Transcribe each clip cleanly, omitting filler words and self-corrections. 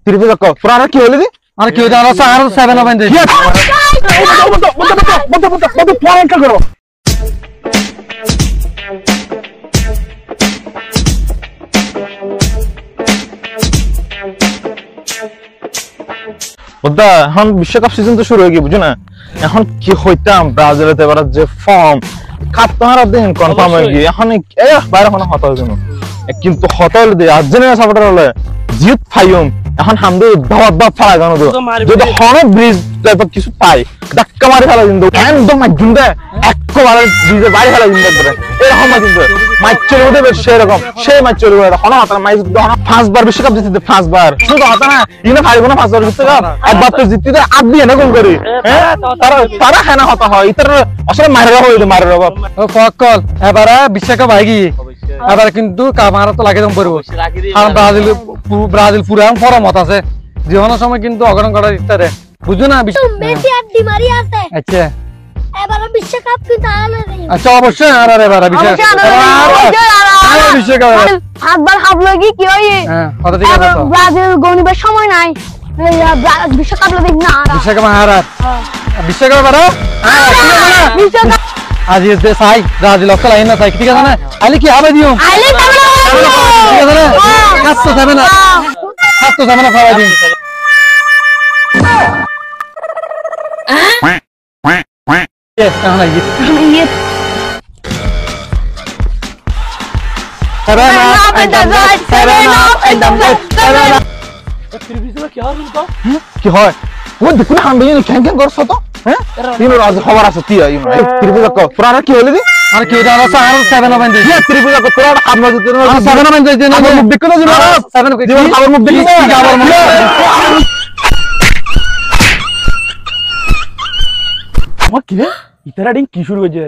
তিরপি দেখো পুরানা কি হইলো আর কি হইতো আর 7 হবে দে বন্ধ প্ল্যান করো বুদ্ধা এখন বিশ্বকাপ সিজন তো শুরু হয়ে গিয়ে বুঝো না এখন কি হইতাম ব্রাজিলেতে এবার যে ফর্ম কাপটারা দিন কনফার্ম হয়ে গিয়ে এখন বাইরে কোনো হতা হইতো না কিন্তু হতা হলে দিয়ে আর্জেন্টিনা সাপোর্টার হলে জিত ফাইম এখন হামদে দাওয়াত দাওয়াত ফালা গানো তো যদি হন ব্রিজ টাইপ কিছু পাই ধাক্কা মারি ফেলা কিন্তু একদম মাইজুন্দে একবারে ব্রিজে বাইরে ফেলা কিন্তু একবারে এরকম কিন্তু ম্যাচ চলে ওঠে বেশ সেরকম সেই ম্যাচ চলে ওঠে হন হতা ম্যাচ পাঁচবার বিশ্বকাপ জিততে পাঁচবার শুধু হতা না ইনে পারিব না পাঁচবার বিশ্বকাপ একবার তো জিততে আদ দিয়ে না গোল করি তারা হেনা হতা হয় ইতার আসলে মারেরা হইলো মারেরা বাপ ও ফকল এবারে বিশ্বকাপ আইগি এবারে কিন্তু কামারা তো লাগে দম পড়ব আর ব্রাজিল পুরা ফরমত আছে জীবনের সময় কিন্তু অগ্রহণ করার ইচ্ছা রে বুঝো না মেসি আর ডি মারিয়া আছে আচ্ছা এবারে বিশ্বকাপ কিন্তু আলাদা আচ্ছা অবশ্যই আর এবারে বিশ্বকাপ হাতবার হাফ লাগি কি হই হ্যাঁ কথা ঠিক আছে তো ব্রাজিল গনিবার সময় নাই বিশ্বকাপ লাগি না বিশ্বকাপ হারাত বিশ্বকাপ বারো বিশ্বকাপ আজ এতে সাই ব্রাজিল অকল আইনা সাই ঠিক আছে না আইলে কি হবে দিও আইলে ঠিক আছে না কাটতো যাবে না ফাওয়া দিন এখন আই কি হয় ও দেখুন হামবে ক্যাং ক্যাং করছ তো হ্যাঁ তিন রাজ খবর আছে কি হয় তিরপি দেখো পুরানা কি হইলো আর কি হইতো আর 7 হবে দে তিরপি দেখো পুরানা আমরা যদি 7 হবে দে না মুখ দেখো না জীবন 7 জীবন খাবার মুখ দেখি না খাবার মুখ আমার কি রে ইতারা দিন কি শুরু হয়েছে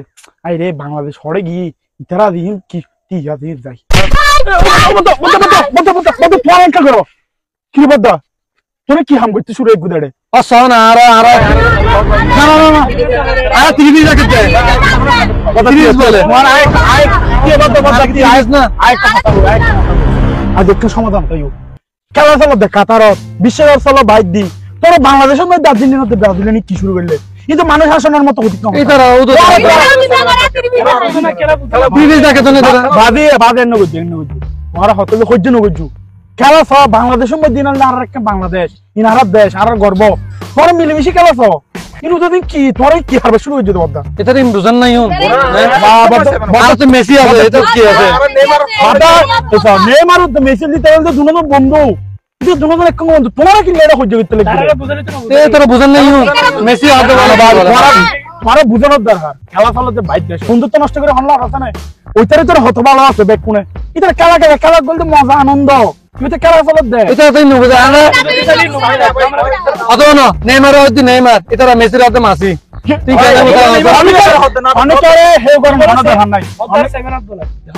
আই রে বাংলাদেশ হরে গিয়ে ইতারা দিন কি দিন যাই প্ল্যান করো কি বদ্দা তুমি কি হাম করতে শুরু গুদাড়ে ও সোনা আর আর টিভি দেখতে কথা কি বলে তোমার আই কি বদ্দা কি আইস না আই কথা আই আজ একটু সমাধান তাইও খেলা চলো দেখ কাতারত বিশ্বকাপ চলো বাইক দি তোর বাংলাদেশের মধ্যে আর্জেন্টিনাতে ব্রাজিল কি শুরু করলে কিন্তু মানুষ হাসানোর মতো অতীত এই তারা ও তো টিভি দেখে তো না তারা বাদে ওরা হতলে সহ্য নগজু খেলা ছ বাংলাদেশের মধ্যে আর একটা বাংলাদেশ ইনার দেশ আর গর্ব তোর মিলেমিশে খেলা ছ কিন্তু যদি কি তোর কি হারবে শুরু হয়ে যেত বদ্দা এটা তো বুঝন নাই বাবা তো মেসি আছে এটা কি আছে নেইমার তো মেসি দিতে হলে দুনো বন্ধু কিন্তু দুনো এক বন্ধু তোমার কি লেড়া সহ্য করতে লাগবে এ তোরা বুঝন নাই মেসি আছে মারা বুঝানোর দরকার খেলা চালাতে বাইক দেশ বন্ধুত্ব নষ্ট করে হল্লা আছে না ওইটারে তোর হত ভালো আছে বেক কোনে এটা খেলা বলতে মজা আনন্দ তুই তো খেলা চালাত দে এটা তো নুবুঝ আনা অতো না নেইমার এটা মেসির হাতে মাসি ঠিক আছে অনেকেরে হেউ গরম দরকার নাই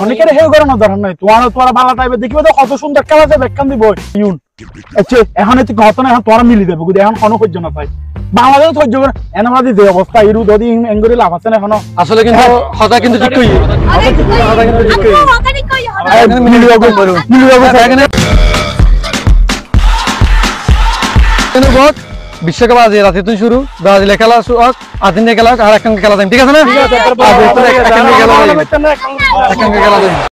অনেকেরে হেউ গরম দরকার নাই তোরা ভালো টাইপে দেখবে তো কত সুন্দর খেলা যাবে বেকান দিব ইউন আচ্ছা এখন তুই কত না এখন তোরা মিলি দেবে কিন্তু এখন কোনো সহ্য না পাই বাংলাদেশ সহ্য করে এনামাদি যে অবস্থা ইরু যদি এঙ্গরি লাভ আছে না এখনো আসলে কিন্তু কথা কিন্তু ঠিক কই বিশ্বকাপ আজ রাতে তুই শুরু ব্রাজিলে খেলা আর্জেন্টিনা খেলা আর একসঙ্গে খেলা দেন ঠিক আছে না